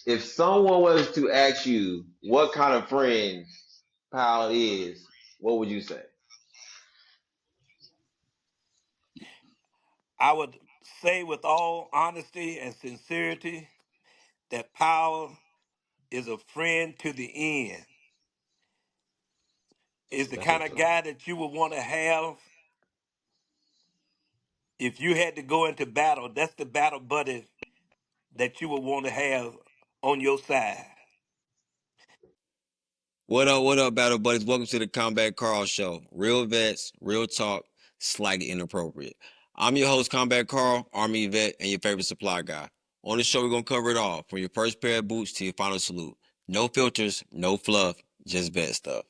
If someone was to ask you what kind of friend Powell is, what would you say? I would say with all honesty and sincerity that Powell is a friend to the end. Is the That's kind what's of up. guy that you would want to have if you had to go into battle. That's the battle buddy that you would want to have on your side. What up, battle buddies? Welcome to the Combat Carl Show. Real vets, real talk, slightly inappropriate. I'm your host, Combat Carl, Army vet, and your favorite supply guy. On the show, we're gonna cover it all, from your first pair of boots to your final salute. No filters, no fluff, just vet stuff.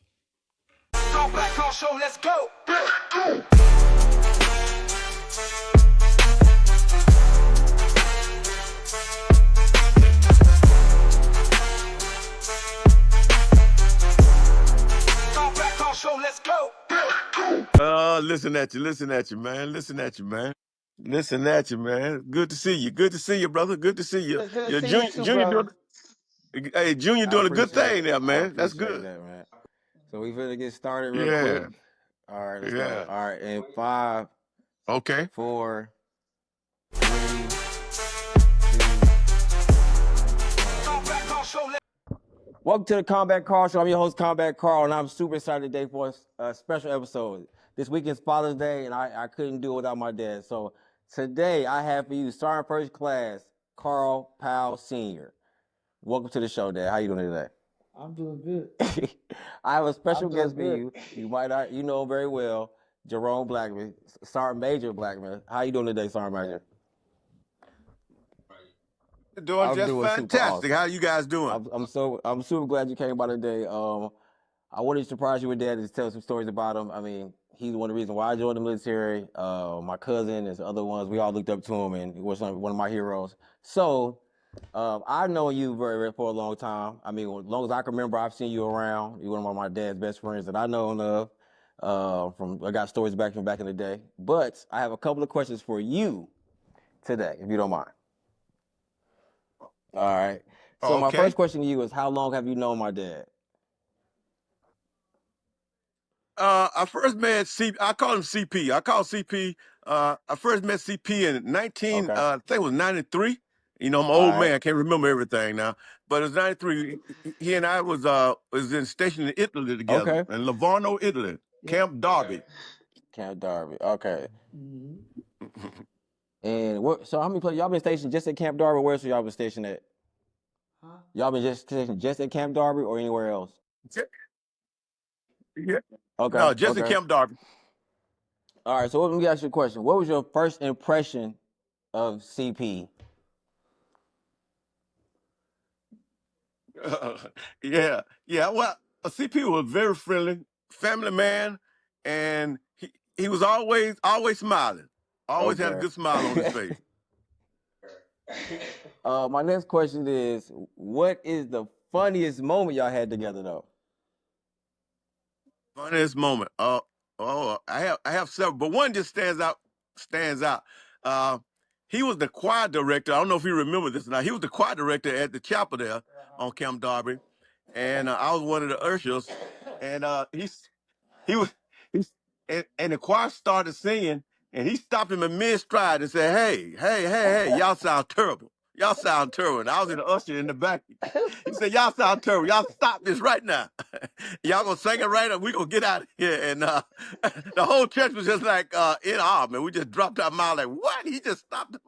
Combat Carl Show, let's go! Combat Carl Show, let's go! Listen at you, man. Listen at you, man. Good to see you. Good to see you, brother. Good to see you. Good to Your see you too, junior bro. doing, hey, Junior I doing a good appreciate thing it. there, I man. That's appreciate good. that, man. So we finna get started real Yeah, quick. All right, let's go. yeah. All right, in 5, Okay. 4, 3, 2, 1. Welcome to the Combat Carl Show. I'm your host, Combat Carl, and I'm super excited today for a special episode. This week is Father's Day, and I couldn't do it without my dad. So today I have for you Sergeant First Class Carl Powell Sr. Welcome to the show, Dad. How you doing today? I'm doing good. I have a special I'm doing guest for you. You might not, you know him very well, Jerome Blackman, Sergeant Major Blackman. How you doing today, Sergeant Major? You're doing I'm just doing super fantastic. awesome. How you guys doing? I'm super glad you came by today. I wanted to surprise you with Dad to tell some stories about him. I mean, he's one of the reasons why I joined the military. My cousin and some other ones, we all looked up to him, and he was one of my heroes. So I've known you for a long time. I mean, as long as I can remember, I've seen you around. You're one of my dad's best friends that I know and love. I got stories from back in the day. But I have a couple of questions for you today, if you don't mind. All right. So my Okay. first question to you is, how long have you known my dad? I first met I call him CP. I call CP. I first met CP in Okay. I think it was 93. You know, I'm an All old right. man. I can't remember everything now. But it was 93. He and I was stationed in Italy together, Okay. in Livorno, Italy, Camp Darby. Camp Darby. Okay. Mm-hmm. And so how many places y'all been stationed just at Camp Darby? Where else y'all been stationed at? Huh? Y'all been stationed just at Camp Darby or anywhere else? Yeah. Okay. No, just in Okay. Camp Darby. All right. So let me ask you a question. What was your first impression of CP? Yeah. Well, CP was very friendly, family man, and he was always smiling. Always had a Okay. good smile on his face. My next question is, what is the funniest moment y'all had together though? Funniest moment. I have several, but one just stands out. Uh, he was the choir director. I don't know if you remember this now. He was the choir director at the chapel there on Camp Darby, and I was one of the ushers. And he was he's and the choir started singing, and he stopped him in mid stride and said, "Hey, y'all sound terrible. Y'all sound terrible." And I was in the usher in the back. He said, "Y'all sound terrible. Y'all stop this right now. Y'all gonna sing it right, or we gonna get out of here." And the whole church was just like in awe, man. We just dropped our mouth like, "What?" He just stopped them.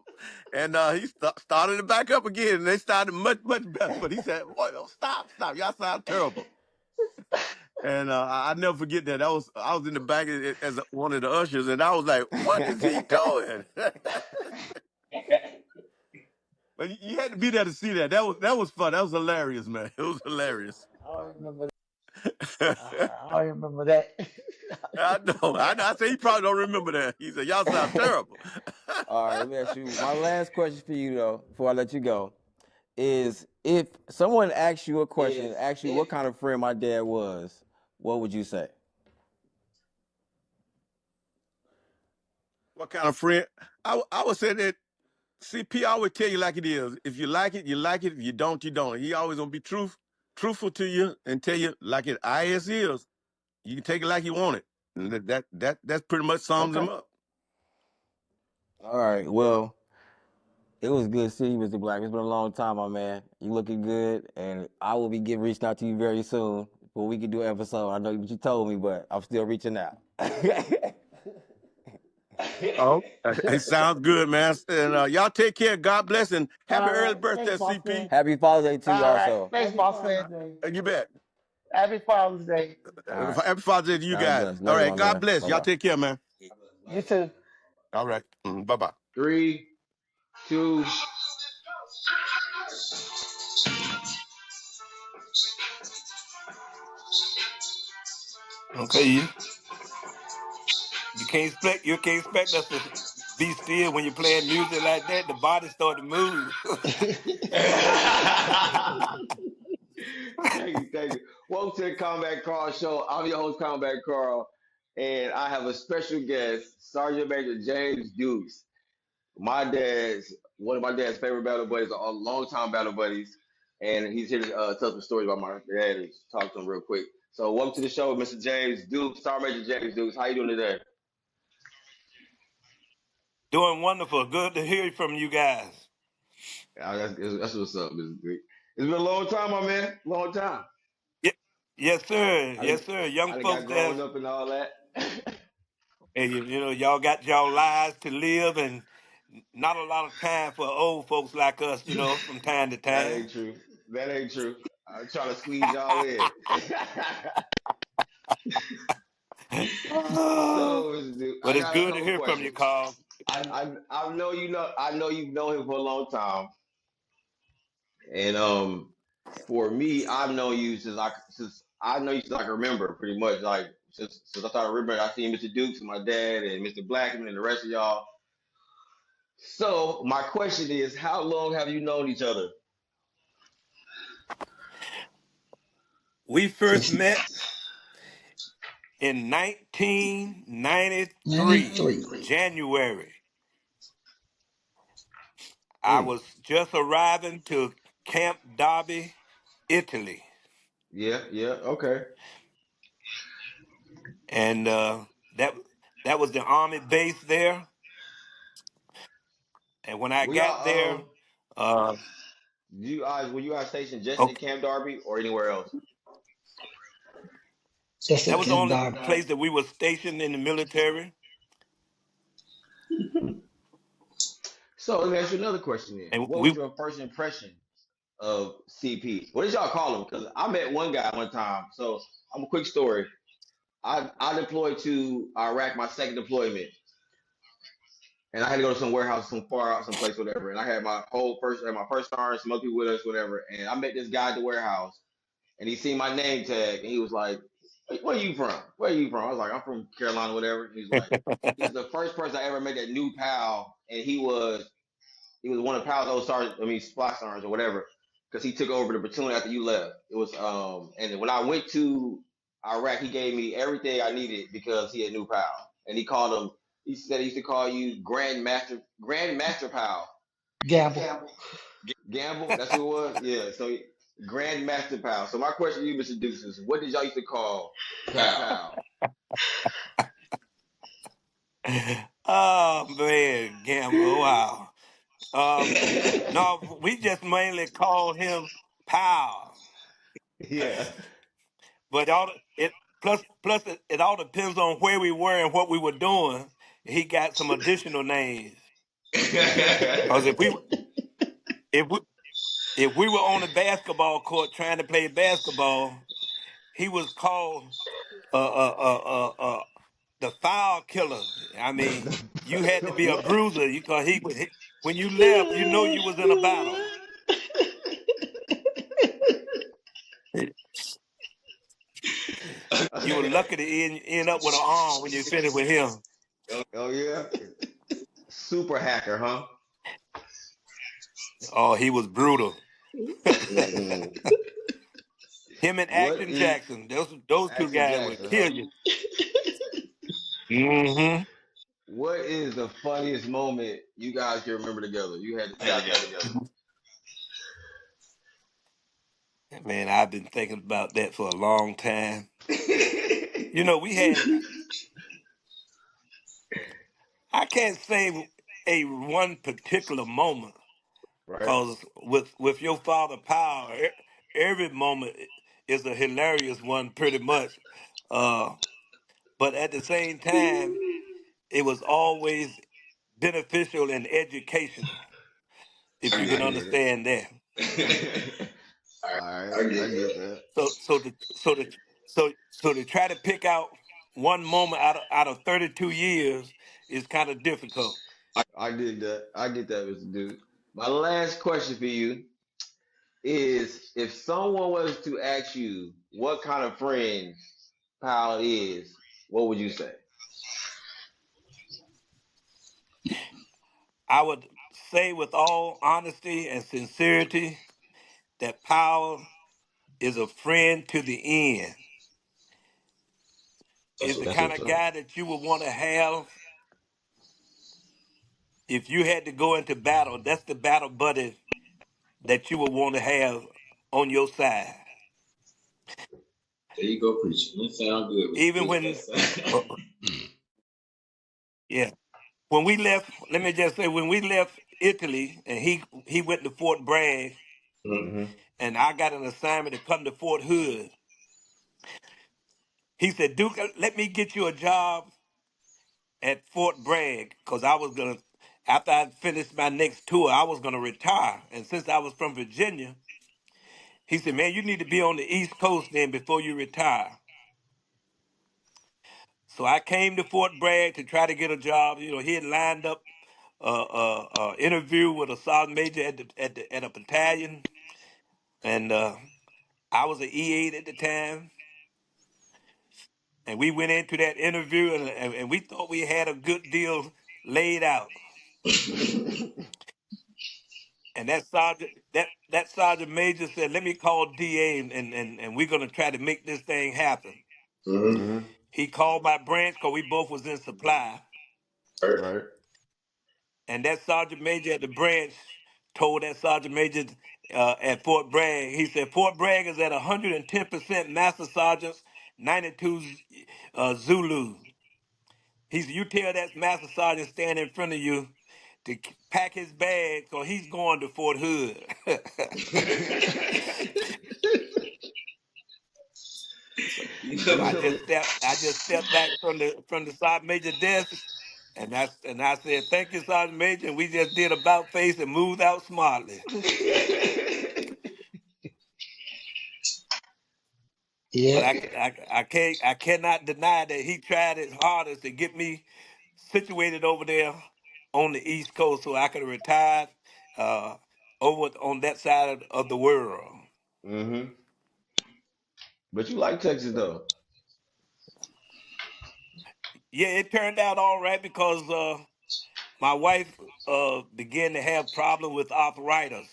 And he started it back up again, and they started much better. But he said, "Boy, stop! Y'all sound terrible." And I never forget that. I was in the back as one of the ushers, and I was like, "What is he doing?" But you had to be there to see that. That was fun. That was hilarious, man. It was hilarious. I don't remember that. I don't remember that. I know. I say he probably don't remember that. He said, "Y'all sound terrible." All right, let me ask you. My last question for you though, before I let you go, is if someone asks you a question, asks you what kind of friend my dad was, what would you say? What kind of friend? I would say that CP always tell you like it is. If you like it, you like it. If you don't, you don't. He always gonna be truthful to you and tell you like it is. You can take it like you want it. And that pretty much sums Okay. him up. All right. Well, it was good seeing you, Mr. Black. It's been a long time, my man. You looking good, and I will be reached out to you very soon. But we can do an episode. I know what you told me, but I'm still reaching out. Oh, it sounds good, man. And y'all take care. God bless and happy All early right. birthday, Thanks, boss CP. man. Happy Father's Day to you All right. also. Thanks, boss man. You bet. Happy Father's Day. All right. Happy Father's Day to you God guys. bless. All Later, right. my God man. bless. Bye Y'all bye. take care, man. You too. All right. Bye bye. 3, 2. Okay, you can't expect us to be still when you're playing music like that. The body start to move. Thank you, thank you. Welcome to the Combat Carl Show. I'm your host, Combat Carl, and I have a special guest, Sergeant Major James Dukes. One of my dad's favorite battle buddies, a longtime battle buddies, and he's here to tell some stories about my dad and talk to him real quick. So, welcome to the show, Mr. James Dukes, Sergeant Major James Dukes. How you doing today? Doing wonderful. Good to hear from you guys. That's what's up, Mr. Dukes. It's been a long time, my man. Long time. Ye- Yes, sir. I Yes, done, sir. Young I done folks got that's grown up and all that. and y'all got y'all lives to live and not a lot of time for old folks like us, from time to That time. ain't true. That ain't true. I'm trying to squeeze y'all in. Ah, So, Mr. Duke, but I it's got a good to couple hear from you, questions. Carl. I know you've known him for a long time, and for me, I've known you since I know you since I can remember, pretty much like since I started remembering. I seen Mr. Dukes and my dad and Mr. Blackman and the rest of y'all. So my question is, how long have you known each other? We first met in 1993, January. I Mm, was just arriving to Camp Darby, Italy, yeah, yeah, okay. and that that was the army base there. And when I Were got y'all there, uh, were you guys stationed just in okay, Camp Darby or anywhere else? that was the only place that we were stationed in the military. So let me ask you another question then. And What was we your first impression of CP? What did y'all call him? Because I met one guy one time. So I'm a quick story. I deployed to Iraq, my second deployment, and I had to go to some warehouse, some far out, some place, whatever. And I had my first sergeant, some other people with us, whatever. And I met this guy at the warehouse, and he seen my name tag, and he was like, "Hey, where are you from? Where are you from?" I was like, "I'm from Carolina, whatever." He's like, "This is the first person I ever met that knew PAL, and he was one of Pal's old sergeants, I mean, supply sergeants or whatever, because he took over the platoon after you left. It was, and when I went to Iraq, he gave me everything I needed because he had new Pal, and he called him. He said he used to call you Grandmaster Pal. Gamble. Gamble. That's who it was. Yeah. So Grandmaster Pal. So my question to you, Mr. Deuce, is what did y'all used to call Pal? oh man, Gamble, wow. No, we just mainly called him Pal. Yeah. But all it plus it all depends on where we were and what we were doing. He got some additional names. Cause if we if we were on the basketball court trying to play basketball, he was called the foul killer. I mean, you had to be a What? bruiser because when you left, you was in a battle. You were lucky to end up with an arm when you finished with him. Oh yeah. Super hacker, huh? Oh, he was brutal. Mm-mm. Him and What Action is Jackson, those two Action guys would Jackson, huh? kill you. Hmm What is the funniest moment you guys can remember together? You had together. Man, I've been thinking about that for a long time. You know, we had, I can't say a one particular moment, Right? because with your father power, every moment is a hilarious one, pretty much. Uh, but at the same time, it was always beneficial and educational, if I you can get that. understand that. All right, I get that. So to try to pick out one moment out of 32 years is kind of difficult. I dig that. I get that, Mr. Dude. My last question for you is if someone was to ask you what kind of friend Kyle is, what would you say? I would say with all honesty and sincerity that Power is a friend to the end. Is the That's kind what's of up. guy that you would want to have if you had to go into battle. That's the battle buddy that you would want to have on your side. There you go, preaching. That sound good, Mr. Even Deuce. when, That's uh, yeah, when we left, let me just say, when we left Italy and he went to Fort Bragg Mm-hmm. and I got an assignment to come to Fort Hood, he said, Duke, let me get you a job at Fort Bragg, because I was gonna, after I finished my next tour, I was gonna retire. And since I was from Virginia, he said, man, you need to be on the East Coast then before you retire. So I came to Fort Bragg to try to get a job. You know, he had lined up interview with a sergeant major at a battalion, and I was an E8 at the time. And we went into that interview, and we thought we had a good deal laid out. And that sergeant major said, "Let me call DA, and we're gonna try to make this thing happen." mm-hmm. Mm-hmm. He called my branch because we both was in supply, Right. and that sergeant major at the branch told that sergeant major at Fort Bragg. He said Fort Bragg is at 110% master sergeants, 92 Zulu. He said, you tell that master sergeant standing in front of you to pack his bag because he's going to Fort Hood. so, You so I know, So, just stepped back from the sergeant major desk, and I said, thank you, Sergeant Major, and we just did about face and moved out smartly. But Yeah. I cannot deny that he tried his hardest to get me situated over there on the East Coast so I could retire uh, over on that side of the world. mm-hmm. But you like Texas though. Yeah, it turned out all right because my wife began to have problems with arthritis,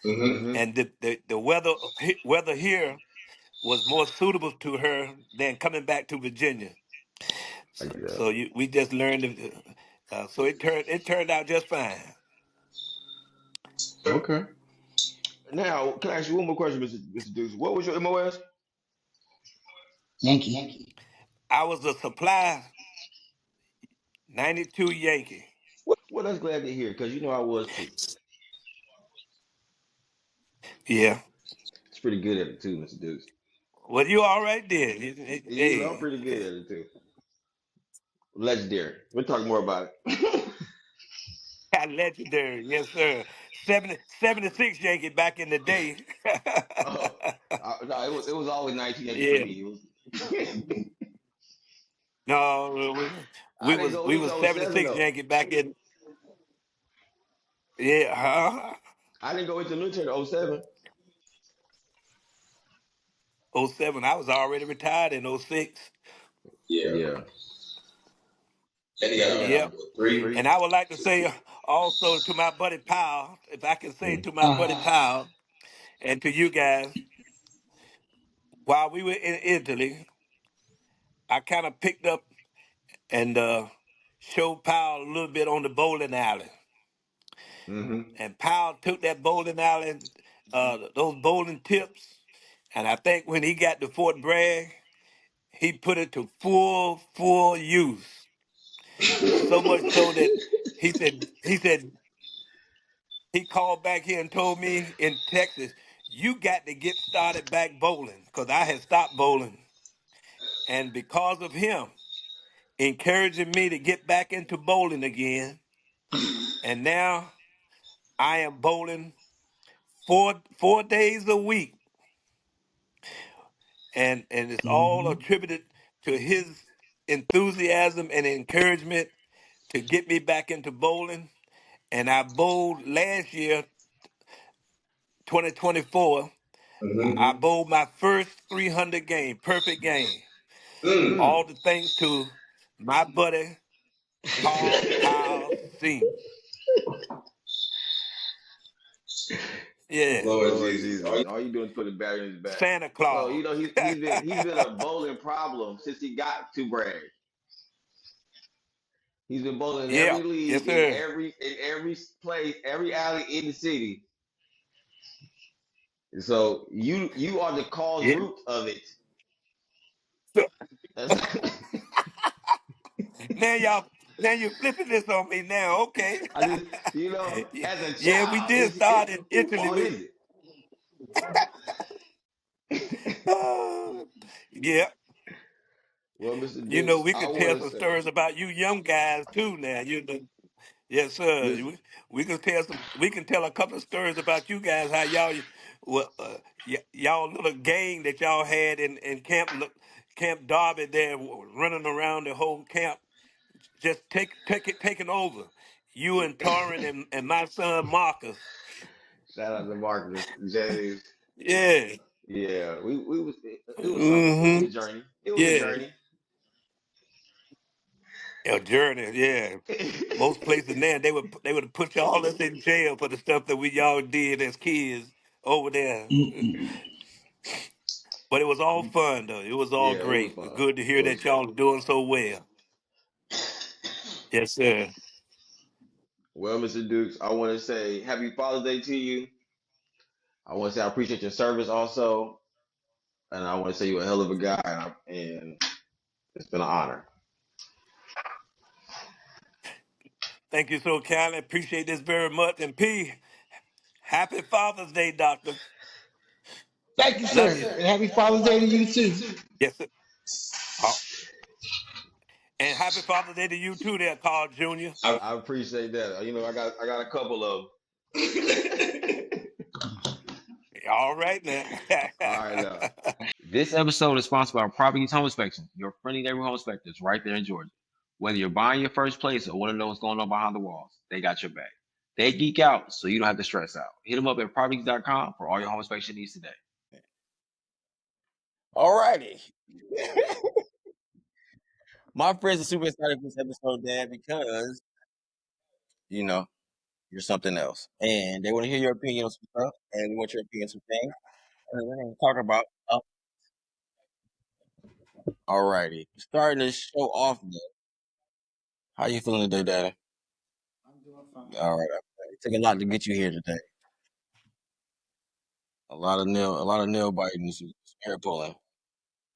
mm-hmm. Mm-hmm. and the weather here was more suitable to her than coming back to Virginia. I get that. So we just learned. So it turned out just fine. Okay. Now, can I ask you one more question, Mr. Deuce? What was your MOS? Yankee. I was a supply 92 Yankee. Well, that's glad to hear because you know I was too. Yeah. It's pretty good at it too, Mr. Deuce. Well, you all right then. You know, I'm Hey, pretty good at it too. Legendary. We'll talk more about it. legendary. Yes, sir. 76 Yankee back in the day. Oh, no, it was always 1980 for Yeah. me. No, I didn't go we into was '07 76 though. Yankee back in. Yeah. I didn't go into the military in '07. '07. I was already retired in '06. Yeah. Yeah. And he Now got you like got Yep. three. three. And I would like to say also to my buddy Powell, if I can say Mhm. to my buddy Uh, Powell and to you guys, while we were in Italy, I kind of picked up and showed Powell a little bit on the bowling alley. Mm-hmm. And Powell took that bowling alley, those bowling tips, and I think when he got to Fort Bragg, he put it to full use. So much so that he said he called back here and told me in Texas, you got to get started back bowling because I had stopped bowling. And because of him encouraging me to get back into bowling again, and now I am bowling four days a week, and it's all Mm-hmm. attributed to his enthusiasm and encouragement to get me back into bowling. And I bowled last year, 2024. Mm-hmm. I bowled my first 300 game, perfect game. Mm. All Mm. the thanks to my buddy Carl Powell Sr. Yeah, Lord Lord Jesus. All Jesus, all you doing is putting battery in his back. Santa So Claus. he's been a bowling problem since he got to Bragg. He's been bowling in Yeah, every yes league, sir. in every place, every alley in the city. So you are the cause Yeah. root of it. So, That's- now y'all, now you're flipping this on me now. Okay. I just as a Yeah, we child, did start it. who Italy. fault is it? Yeah, Well, Mr. you know Dukes, we I could want tell to some say stories about you young guys too. Now you know. Yes, sir. this. We can tell some. We can tell a couple of stories about you guys. How y'all, well, y'all little gang that y'all had in Camp Darby there, running around the whole camp, just taking over. You and Torrin and my son Marcus. Shout out to Marcus, James. Yeah. Yeah, we was it was something. It was a Mm-hmm. journey. It was a Yeah. journey. A journey. Yeah. Most places now they would put y'all us in jail for the stuff that we y'all did as kids over there. But it was all fun though. It was all Yeah, it was great. fun. Good to It hear was that fun. y'all doing so well. Yes, sir. Well, Mr. Dukes, I want to say Happy Father's Day to you. I want to say I appreciate your service also, and I want to say you're a hell of a guy, and it's been an honor. Thank you so kindly. Appreciate this very much. And P, happy Father's Day, Doctor. Thank you, Love sir. you. And happy Father's Day to you too. Yes, sir. Oh, and happy Father's Day to you too, there, Carl Jr. I, I appreciate that. I got a couple of All right now. All right now. This episode is sponsored by Properties Home Inspection, your friendly neighborhood home inspectors right there in Georgia. Whether you're buying your first place or want to know what's going on behind the walls, they got your back. They geek out so you don't have to stress out. Hit them up at properties.com for all your home inspection needs today. All righty. My friends are super excited for this episode, Dad, because, you know, you're something else. And they want to hear your opinion on some stuff, and we want your opinion on some things. And we're going to talk about. All righty. Starting this show off, though. How you feeling today, Daddy? All right. It took a lot to get you here today. A lot of nail biting, some hair pulling.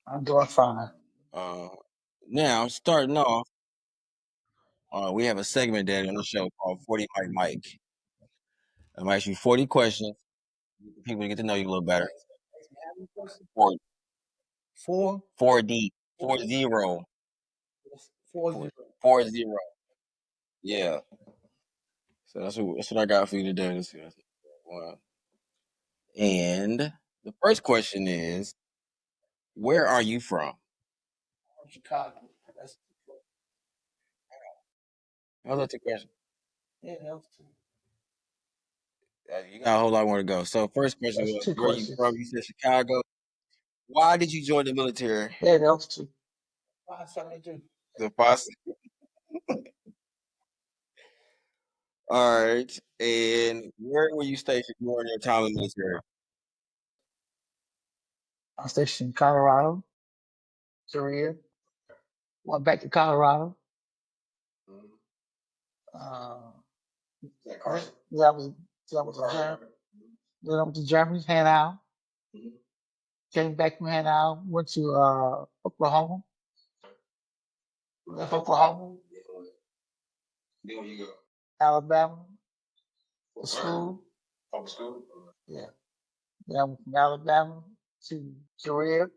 I'm doing fine. Uh, Now starting off, we have a segment, Daddy, on the show called 40 Mike Mike. I'm gonna ask you 40 questions. People to get to know you a little better. 40, Four, 4D, 40, four 40, zero. 40. Yeah. So that's what I got for you today. Let's see. One. And the first question is, where are you from? Chicago. That's How's that two questions? yeah, that's two. You got a whole lot more to go. So first question That's was, two where are you from? questions. You said Chicago. Why did you join the military? Yeah, that was two. 572. The posse. All right. And where were you stationed during your time in the military? I'm stationed in Colorado, Korea. Went back to Colorado. That was a German. Then I went to Germany, Hanau. Came back from Hanau, went to Oklahoma. Left Oklahoma, Alabama, for school. Yeah. Then I went from Alabama to Korea.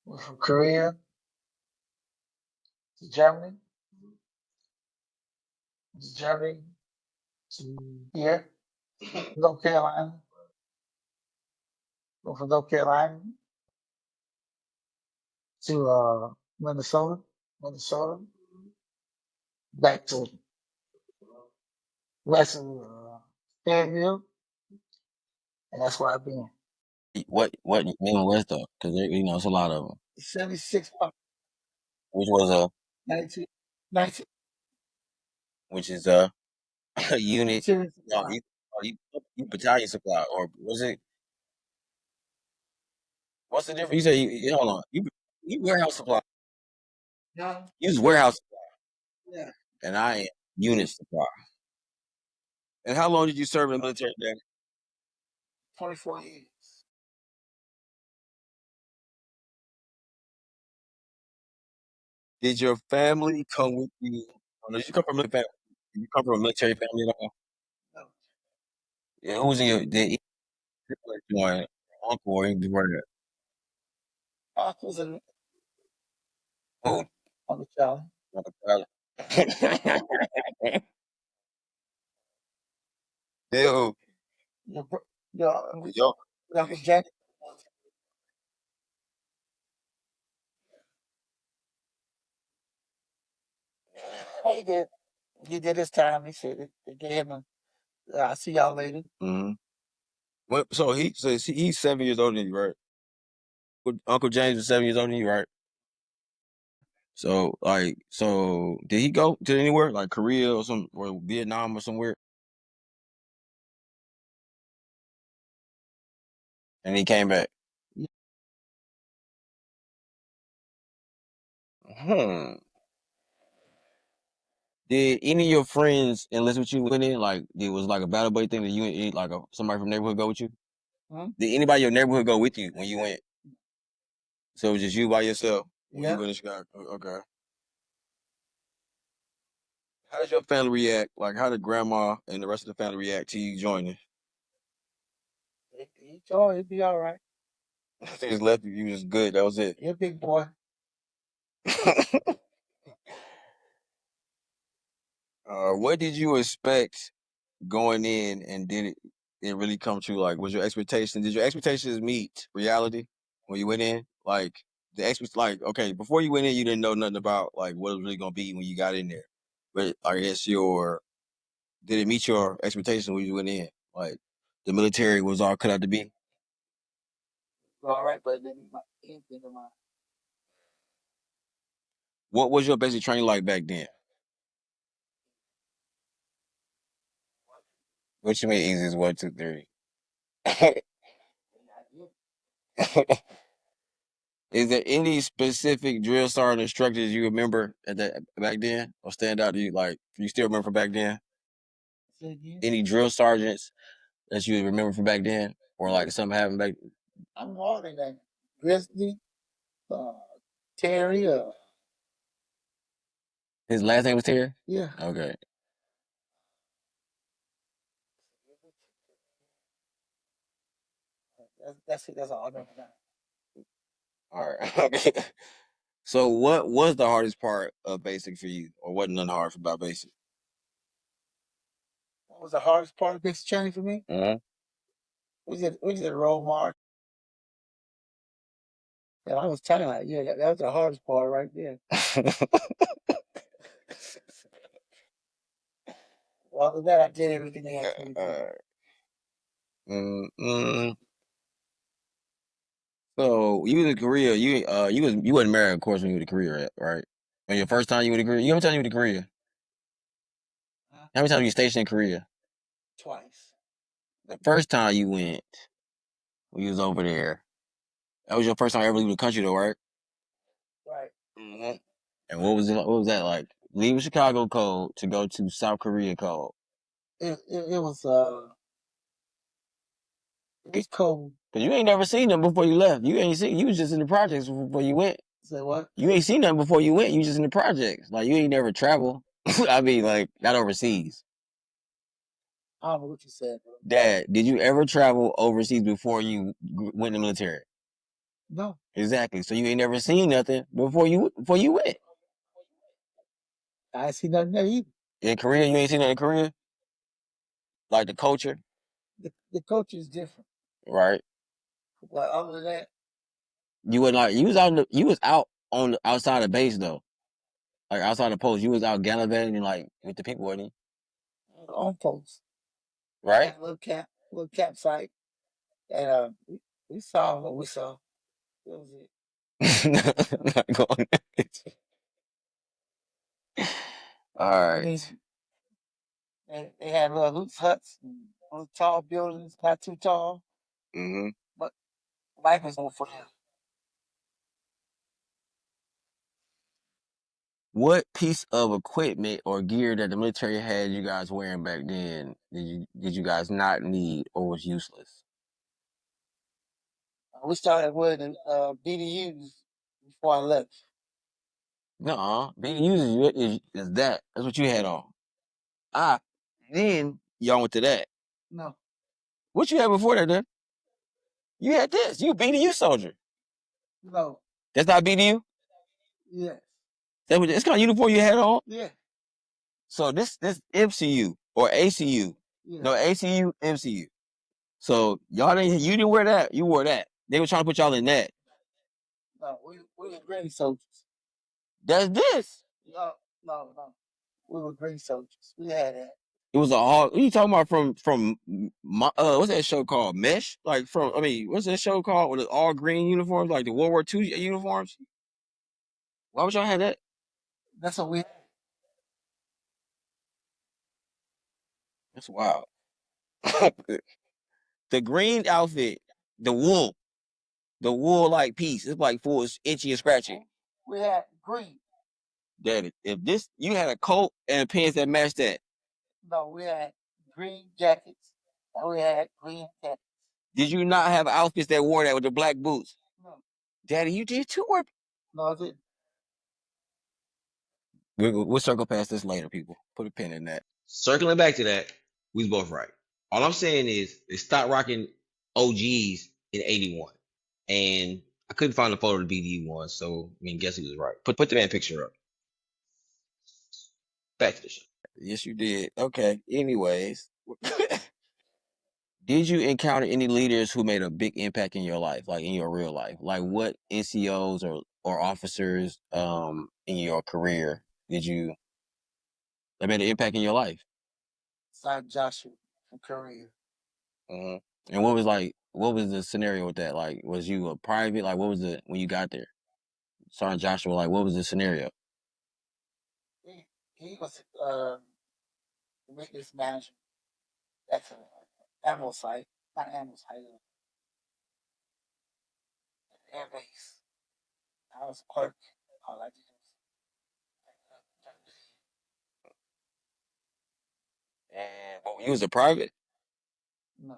Went from Korea to Germany. To Germany to here, North Carolina. Went from North Carolina to Minnesota. Minnesota. Back to west of Fayetteville. And that's where I've been. What Middle West though? Because it's a lot of them. 76 Which was 19, 19, which is a unit. 19, No, you battalion supply or was it? What's the difference? You say hold on. You warehouse supply. no, You use warehouse yeah, and I am unit supply. And how long did you serve in the military there? 24 years. Did your family come with you? Oh, no, did you come from a family? Did you come from a military family at all? No, Yeah, who was in your uncle or anything like that? uncles and Who? Uncle Charlie. Uncle Tyler. Dude, Your, your, yo, Uncle Jack. He did. He did his time. He said they gave him. I'll see y'all later. mm-hmm. What, he's 7 years older than you, right? Uncle James is 7 years older than you, right? So did he go to anywhere like Korea or Vietnam or somewhere? And he came back. Hmm. Did any of your friends enlist with you when in? Like, it was like a battle buddy thing that you and somebody from the neighborhood go with you? Hmm? Did anybody in your neighborhood go with you when you went? So it was just you by yourself when you Yeah. went to Chicago? Okay. How did your family react? Like, how did grandma and the rest of the family react to you joining? He told he'd be all right. They just left you. You was good. That was it. You're a big boy. What did you expect going in, and did it really come true? Like, was your expectation? Did your expectations meet reality when you went in? Like okay, before you went in, you didn't know nothing about like what it was really gonna be when you got in there. But I guess did it meet your expectations when you went in? Like, the military was all cut out to be. All right, but then anything of mine. What was your basic training like back then? What you mean easy is 1, 2, 3? Is there any specific drill sergeant instructors you remember at that back then, or stand out to you? Like, you still remember from back then? Say again? Any drill sergeants that you remember from back then, or like something happened back? I'm all in that. Grizzly, uh, Terry, His last name was Terry. yeah. Okay, That's it. That's all I know now. all right. Okay. So, what was the hardest part of basic for you, or wasn't none hard about basic? What was the hardest part of this training for me? Uh-huh. We did a roll march. And I was telling you, like, yeah, that was the hardest part right there. Well, other than that, I did everything they asked me to do. mm So you was in Korea. You wasn't married, of course, when you were in Korea, right? When your first time you were in Korea. You how many times you were in Korea? Huh? How many times you stationed in Korea? Twice. The first time you went, when you was over there, that was your first time ever leaving the country, though, right? Right. Mm-hmm. And what was that like? leave Chicago cold to go to South Korea cold? It was it's cold. Cause you ain't never seen them before you left. You ain't seen. You was just in the projects before you went. Say what? You ain't seen them before you went. You just in the projects. Like you ain't never traveled. I mean, like not overseas. I don't know what you said. Dad, did you ever travel overseas before you went in the military? No. Exactly. So you ain't never seen nothing before you went. I ain't seen nothing there either. In Korea, you ain't seen nothing in Korea? Like the culture? The culture is different. Right. But other than that, You was like you was out on the outside of base though. Like outside the post. You was out gallivanting like with the people, wasn't on post. you? Right? Had a little campsite. And we saw what we saw. That was it. Not going. All I mean, right. they had little loose huts, and little tall buildings, not too tall, Mm-hmm. but life was on for them. What piece of equipment or gear that the military had you guys wearing back then did you guys not need or was useless? We started with BDUs before I left. No, being used is that. That's what you had on. Then y'all went to that. No, What you had before that then? You had this. You a BDU soldier. no, That's not BDU? yes, That's kind of uniform you had on? yeah, So this MCU or ACU. yeah. No, ACU, MCU. So you didn't wear that. You wore that. They were trying to put y'all in that. No, we were green soldiers. That's this. No, no. We were green soldiers. We had that. It was a all. What are you talking about from what's that show called? Mesh? Like what's that show called with the all green uniforms, like the World War II uniforms? Why would y'all have that? That's what we had. That's wild. The green outfit, the wool like piece, it's like full itchy and scratchy. We had green. Daddy, if this you had a coat and pants that matched that, No, we had green jackets and we had green hats. did you not have outfits that wore that with the black boots? No, Daddy, you did too. no, I didn't. We'll circle past this later, people. Put a pin in that. Circling back to that, we was both right. All I'm saying is they stopped rocking OGs in '81, and I couldn't find the photo of the BD one. So I mean, guess he was right. Put the man picture up. Back to the show. Yes, you did. Okay. Anyways, did you encounter any leaders who made a big impact in your life, like in your real life? Like what NCOs or officers in your career that made an impact in your life? Sergeant Joshua from Korea. Uh-huh. And what was the scenario with that? Like, was you a private? Like, what was when you got there? Sergeant Joshua, like, what was the scenario? He was the maintenance manager at the ammo site, not ammo site, air base. I was clerk. All I did And well, you was a private. no,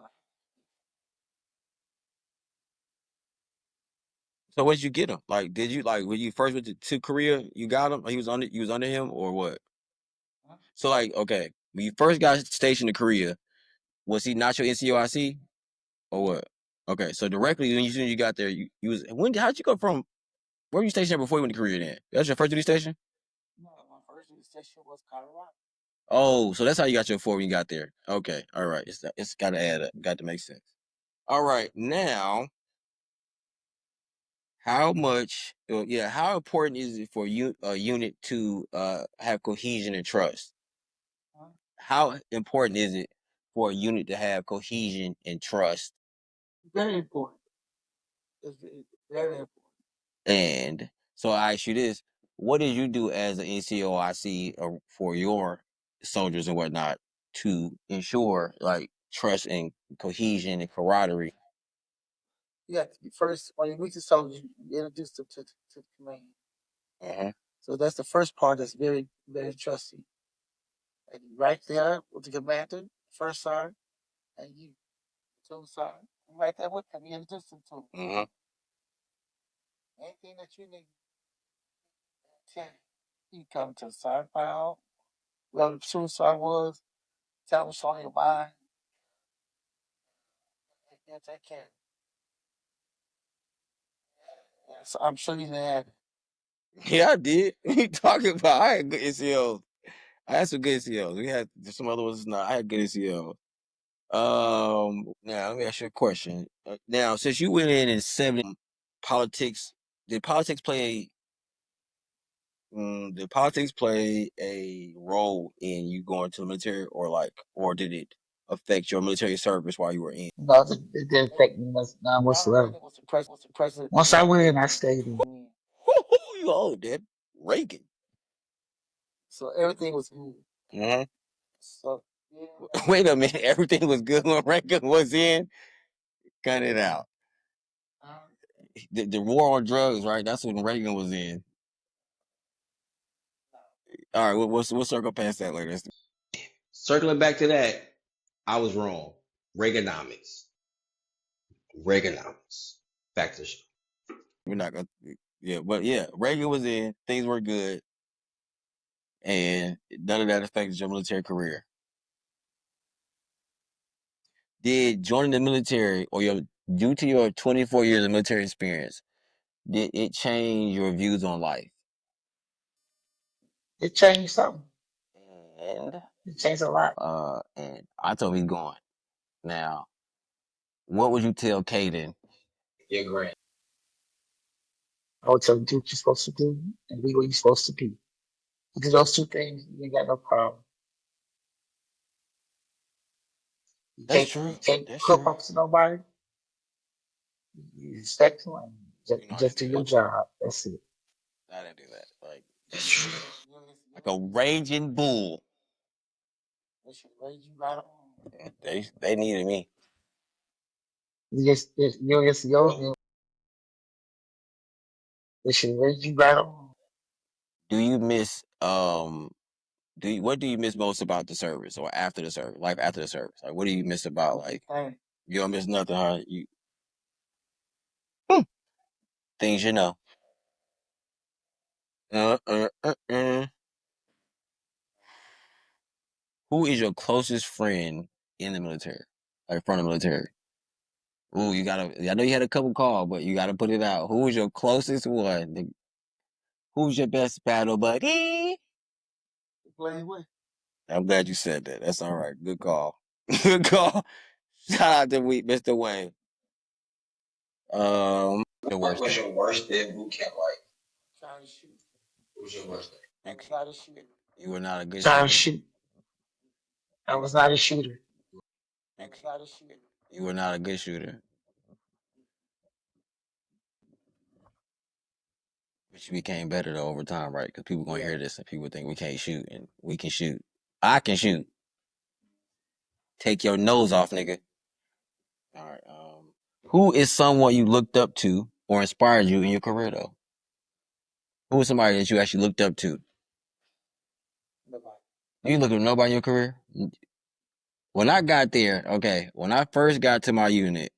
So what did you get him? Like, did you like when you first went to Korea? You got him. He was under. You was under him, or what? huh? So like, okay, when you first got stationed to Korea, was he not your NCOIC or what? Okay, so directly when you got there, you was how'd you go from where were you stationed at before you went to Korea? Then that's your first duty station. No, my first duty station was Colorado. Oh, so that's how you got your 4 when you got there. Okay, all right, it's got to add up, got to make sense. All right, now how important is it for you a unit to have cohesion and trust? Huh? How important is it for a unit to have cohesion and trust? Very important. Very important. And so I ask you this: what did you do as an NCOIC for your soldiers and whatnot to ensure like trust and cohesion and camaraderie? You have to be first when you meet the soldiers, you introduce them to the command. Uh-huh. So that's the first part that's very, very trusting. And right there with the commander, first sergeant, and you, two sergeant, right there with him, in addition to anything that you need, tell you come to the sergeant file, whoever the suicide was, tell them what's on your mind, and take care. Yeah, so I'm sure you had it. Yeah, I did. What you talking about? I had good NCOs. I had some good NCOs. We had some other ones. Not. I had good NCOs. Now let me ask you a question. Now, since you went in 70, politics, did politics play? Did politics play a role in you going to the military, or did it affect your military service while you were in? No, it didn't affect me much, none whatsoever. Once I went in, I stayed in. Who you old, Dad? Reagan. So everything was good. Uh-huh. So yeah, Wait a minute. Everything was good when Reagan was in. Cut it out. The war on drugs, right? That's when Reagan was in. All right, we'll circle past that later. Circling back to that, I was wrong. Reaganomics. Reaganomics. Back to the show. We're not gonna, yeah, but yeah, Reagan was in. Things were good, and none of that affected your military career. Did joining the military or due to your 24 years of military experience, did it change your views on life? it changed something. And It changed a lot. and I told him he's going. Now, what would you tell Caden? Your grand. I would tell you do what you're supposed to do and be what you're supposed to be. You do those two things, you ain't got no problem. That's true. You can't That's clip true. up to nobody. You respect them and You know, I just didn't do do your that. job. That's it. I didn't do that. Like a raging bull. They should raise you right on. They needed me. You just yo, they should raise you right on. Do you miss what do you miss most about the service or after the service? Life after the service? Like what do you miss about like you don't miss nothing, huh? You things you know. Uh, uh, uh, uh. Who is your closest friend in the military? Like from the military? Ooh, you gotta. I know you had a couple calls, but you gotta put it out. Who is your closest one? Who's your best battle buddy? Play with. I'm glad you said that. That's all right. Good call. Good call. Shout out to Mr. Wayne. The What worst was thing. your worst day of boot camp like? Trying to shoot. What was your worst day? I was not a shooter. You were not a good Trying to shooter. shoot. I was not a shooter. I was not a shooter. You were not a good shooter. But you became better though over time, right? Because people gonna hear this and people think we can't shoot, and we can shoot. I can shoot. Take your nose off, nigga. All right. Who is someone you looked up to or inspired you in your career though? Who is somebody that you actually looked up to? Nobody. You looked at nobody in your career? When I got there, okay, when I first got to my unit,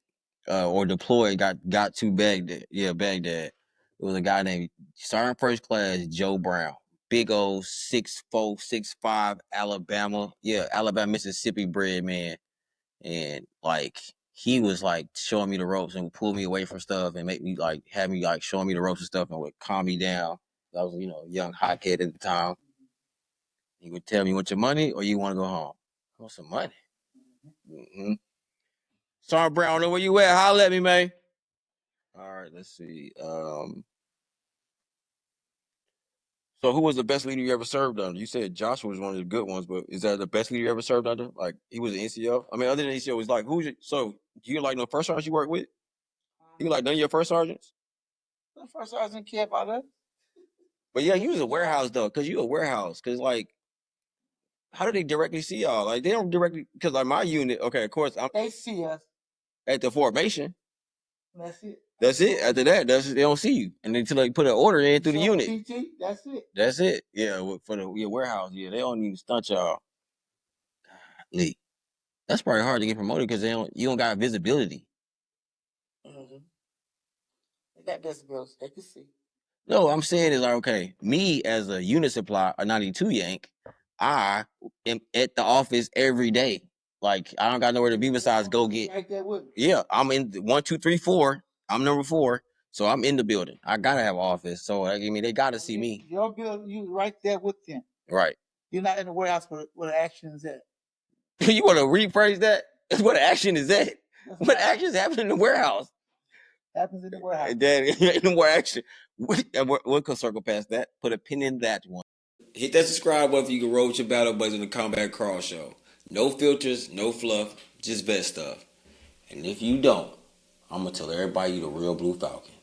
or deployed, got to Baghdad. Yeah, Baghdad. It was a guy named Sergeant First Class Joe Brown. Big old 6'4", 6'5", Alabama. Yeah, Alabama, Mississippi bred man. And like he was like showing me the ropes and would pull me away from stuff and make me like have me like showing me the ropes and stuff and would calm me down. I was, a young hot kid at the time. He would tell me, "You want your money or you want to go home?" I want some money. Mm-hmm. Sergeant Brown, I don't know where you at. Holler at me, man. All right, let's see. So who was the best leader you ever served under? You said Joshua was one of the good ones, but is that the best leader you ever served under? Like he was an NCO? I mean, other than NCO, was like so do you like no first sergeants you work with? You like none of your first sergeants? The first I didn't care about that. But yeah, you was a warehouse though, cause you a warehouse. Cause like, how do they directly see y'all? Like they don't directly, cause like my unit, okay, of course I'm They see us. at the formation. That's it. That's it. After that, they don't see you, and until they put an order in through the unit. TT, that's it. That's it. Yeah, for the warehouse. Yeah, they don't even stunt y'all. Lee, that's probably hard to get promoted because you don't got visibility. Mm-hmm. They got decibels. They can see. No, I'm saying is like, okay, me as a unit supply, a 92 Yank, I am at the office every day. Like I don't got nowhere to be besides go get. Right there with me. Yeah, I'm in 1, 2, 3, 4. I'm number 4, so I'm in the building. I gotta have an office. So I mean, they gotta see me. Your building, you right there with them. Right. You're not in the warehouse where the action is at. You want to rephrase that? What action is that? What actions happen in the warehouse? Happens in the warehouse. Then no more action. We'll circle past that. Put a pin in that one. Hit that subscribe button if you can roll with your battle buddies in the Combat Carl Show. No filters, no fluff, just vet stuff. And if you don't, I'm gonna tell everybody you the real Blue Falcon.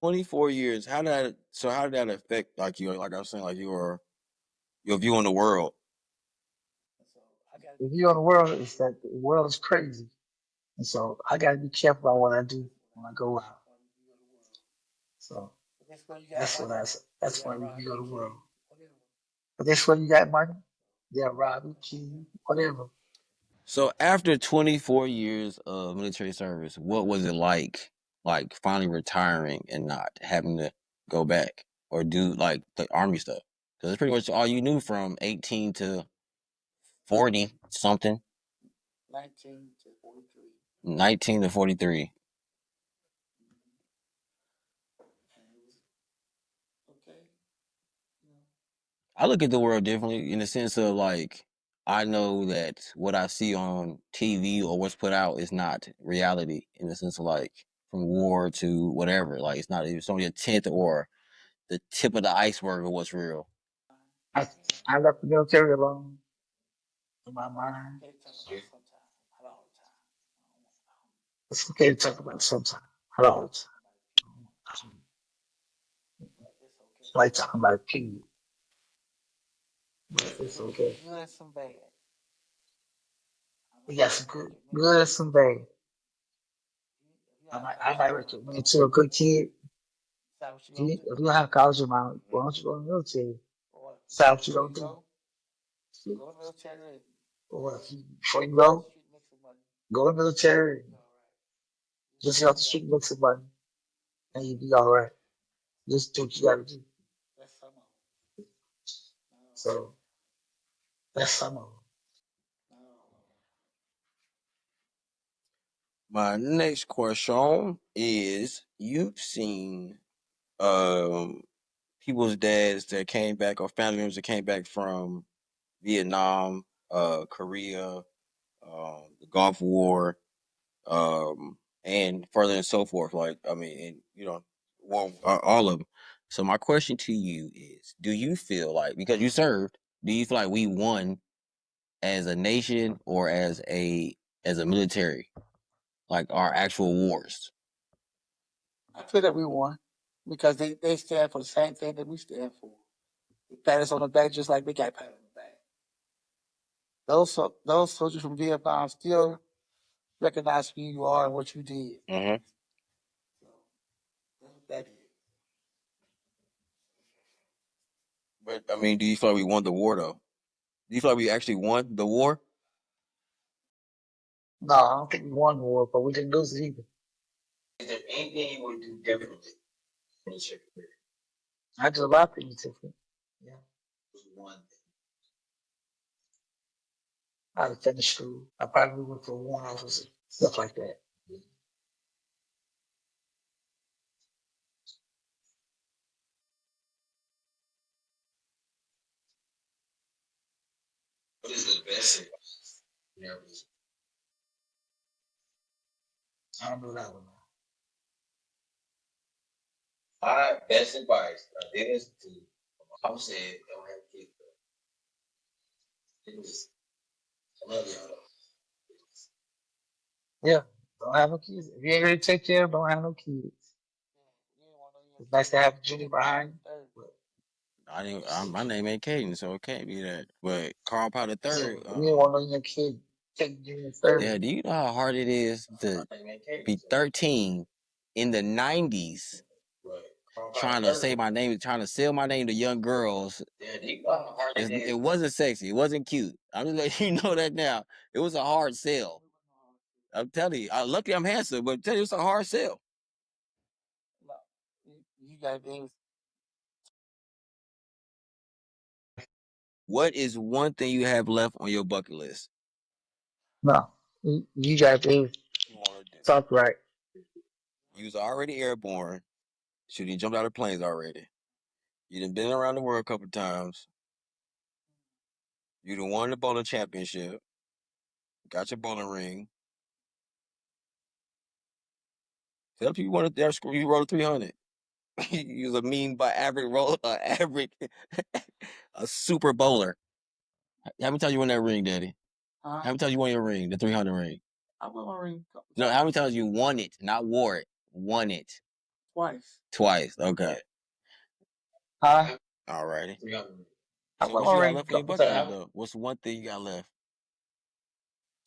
24 years. How did that affect like I was saying, like your view on the world? The view on the world is that the world is crazy. And so I got to be careful about what I do when I go out. So that's my review of the world. But that's when you got money, they'll rob you, kill you, whatever. So after 24 years of military service, what was it like finally retiring and not having to go back or do like the army stuff? Because it's pretty much all you knew from 18 to 40 something. 19 to 43. 19 to 43. Okay. I look at the world differently in the sense of like I know that what I see on TV or what's put out is not reality in the sense of like from war to whatever. Like it's only a tenth or the tip of the iceberg of what's real. I left the military alone in my mind. It's okay to talk about sometimes. Not all the time. I like talking about kids. But it's okay. Good and some bad. We got some good and some bad. I might recommend to a good kid. If you don't have college amount, why don't you go in the military? That's what you don't do. Go to the military. Or before you go to the military. Just get off the street and make some money. And you'll be all right. Just do what you gotta do. So that's some of them. My next question is you've seen people's dads that came back or family members that came back from Vietnam, Korea, the Gulf War, and further and so forth. Like, I mean, and, well, all of them. So my question to you is: do you feel like because you served, do you feel like we won as a nation or as a military, like our actual wars? I feel that we won because they stand for the same thing that we stand for. They pat us on the back just like we got pat on the back. Those soldiers from Vietnam still recognize who you are and what you did. Mm-hmm. That is. But I mean, do you feel like we won the war though? Do you feel like we actually won the war? No, I don't think we won the war, but we didn't lose it either. Is there anything you would do differently in your career? I did a lot of things different. Yeah. One thing. I would finish school. I probably went for one officer, stuff like that. What is the best advice you ever received? I don't know that one. My best advice I did listen to. My mom said, "Don't have kids." It was, I love y'all. Yeah, don't have no kids. If you ain't ready to take care of, don't have no kids. It's nice to have a junior behind you. My name ain't Caden, so it can't be that. But Carl Potter Yeah, third. you don't want no young kid Yeah, do you know how hard it is to be 13 in the 90s trying to say my name, trying to sell my name to young girls? It wasn't sexy. It wasn't cute. I'm just letting you know that now. It was a hard sell. I'm telling you. Luckily, I'm handsome, but I'm telling you, it's a hard sell. What is one thing you have left on your bucket list? No, you got to talk right. You was already airborne. Shoot, you jumped out of planes already. You done been around the world a couple times. You done won the bowling championship. Got your bowling ring. Tell people you wanted their score. You rolled a 300. You was a mean by average roll, average, a super bowler. How many times you won that ring, Daddy? How many times you won your ring, the 300 ring? I won my ring. No, how many times you won it, not wore it, won it? Twice. Okay. Huh? All righty. I So won what my you got ring a left on your couple bucket list times. though? What's one thing you got left?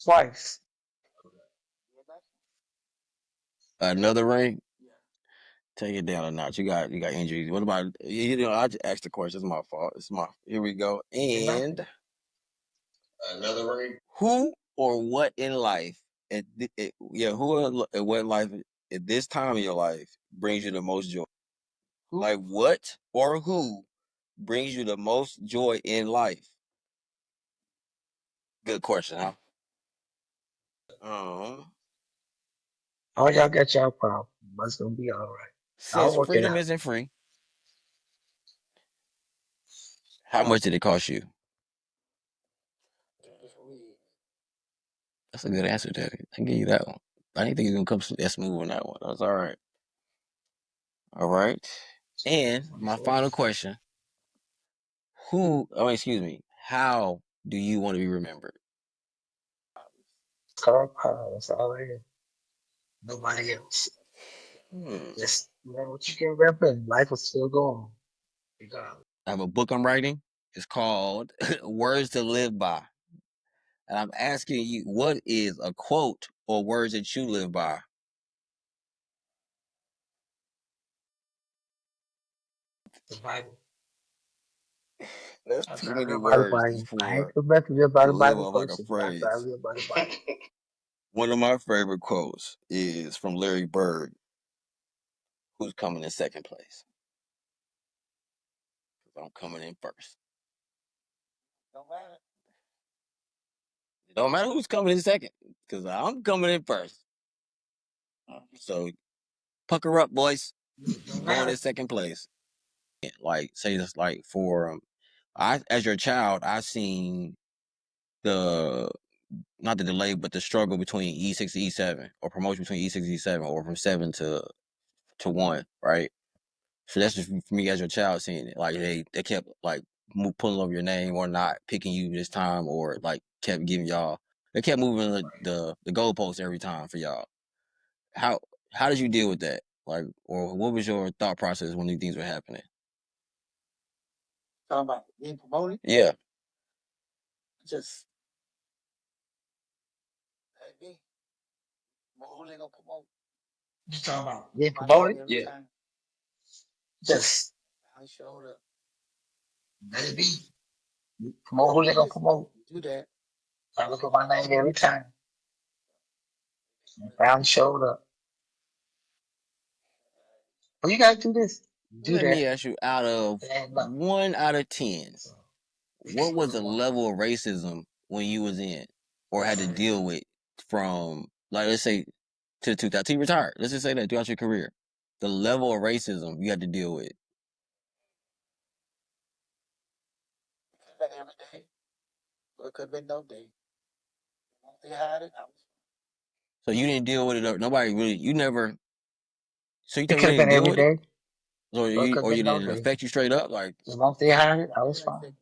Twice. Another ring? Take it down a notch. You got injuries. What about I just asked the question. It's my fault. It's my here we go. And Another ring. who or what in life who or what in life at this time of your life brings you the most joy? Like what or who brings you the most joy in life? Good question, huh? All y'all got y'all problem, but it's gonna be all right. I'll Says work it freedom out. isn't free. How much did it cost you? That's a good answer, Daddy. I can give you that one. I didn't think you were gonna come that smooth on that one. That's all right. All right. And my final question: excuse me. How do you want to be remembered? Car power, that's all I is. Nobody else. Hmm. Just remember what you can remember, and life will still go on. Regardless. I have a book I'm writing. It's called Words to Live By. And I'm asking you, what is a quote or words that you live by? The Bible. That's That's too how I many live by the words Bible. I ain't for the best to live by to the live Bible on like a person, but that's how I phrase. live by the Bible. One of my favorite quotes is from Larry Bird, who's coming in second place. I'm coming in first. It don't matter who's coming in second, because I'm coming in first. So pucker up, boys. Don't Going matter. in second place. Like say this, like for I as your child, I seen the not the delay, but the struggle between E6 to E7, or promotion between E6 to E7, or from 7 to 1, right? So that's just for me as your child seeing it. Like they kept like pulling over your name or not picking you this time, or like kept giving y'all. They kept moving the goalposts every time for y'all. How how did you deal with that? Like, or what was your thought process when these things were happening? Talking about being promoted? Yeah. Just hey, who they gonna promote? You talking about getting promoted? Yeah. Just I showed up. let it be. Promote who they gonna promote. Do that. I look at my name every time. And finally showed up. Well, you gotta do this. Do Let me that. ask you, out of It ain't nothing. 1 out of 10, So what was the level of racism when you was in, or had to deal with from, like, let's say, to 2000, till you retired? Let's just say that throughout your career, the level of racism you had to deal with. Every day, but it could have been no day. They had it. So you didn't deal with it. Nobody really. You never. So you it tell me could you have didn't been deal every with it, day, or it could have or you been no didn't day. affect you straight up, like. As long as they hired it, I was fine.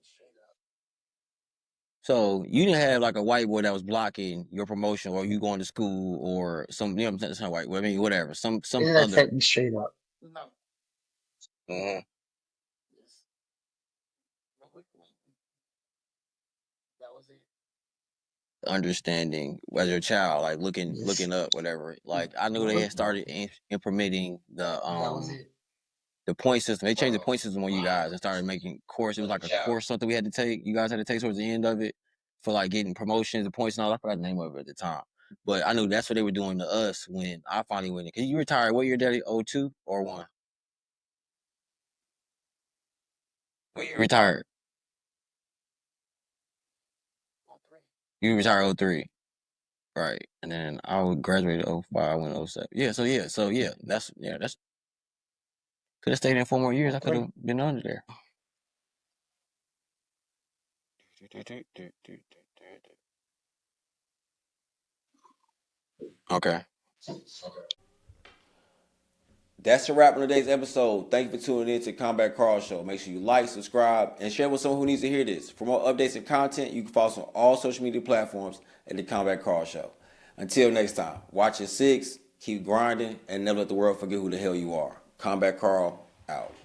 So you didn't have like a white boy that was blocking your promotion, or you going to school, or some. You know, what I'm saying? It's not white. I mean, whatever. It Some didn't other. affect me straight up. Mhm. understanding as your child, like looking Yes. up, whatever. Like I knew they What? had started implementing That was it. the point system. They changed the point system on you guys and started making course. It was like a course something we had to take. You guys had to take towards the end of it for like getting promotions and points and all. I forgot the name of it at the time. But I knew that's what they were doing to us when I finally went in. Cause you retired, what year, Daddy? 02 or 1? When you retired? You retired 03. Right. And then I would graduate 05, I went 07. That's could have stayed in 4 more years. I could Okay. have been under there. Okay. That's a wrap on today's episode. Thank you for tuning in to Combat Carl Show. Make sure you like, subscribe, and share with someone who needs to hear this. For more updates and content, you can follow us on all social media platforms at the Combat Carl Show. Until next time, watch your six, keep grinding, and never let the world forget who the hell you are. Combat Carl, out.